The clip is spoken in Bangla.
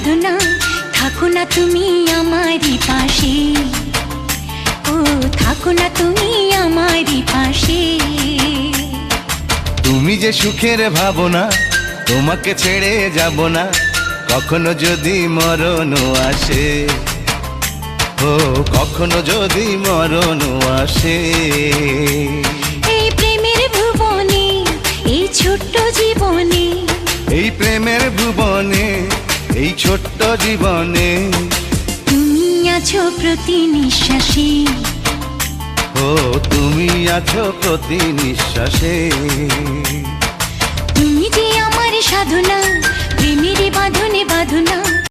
সাধনা, থাকো না তুমি আমারই পাশে, ও থাকো না তুমি আমারই পাশে। তুমি যে সুখের ভাবনা, তোমাকে ছেড়ে যাব না, কখনো যদি মরণ আসে, ও কখনো যদি মরণ আসে। এই প্রেমের ভুবনে, এই ছোট্ট জীবনে, এই প্রেমের ভুবনে, এই ছোট্ট জীবনে, তুমি আছো প্রতি নিঃশ্বাসে, ও তুমি আছো প্রতি নিঃশ্বাসে। তুমি যে আমার সাধনা, প্রেমের বাঁধনে বাঁধনা।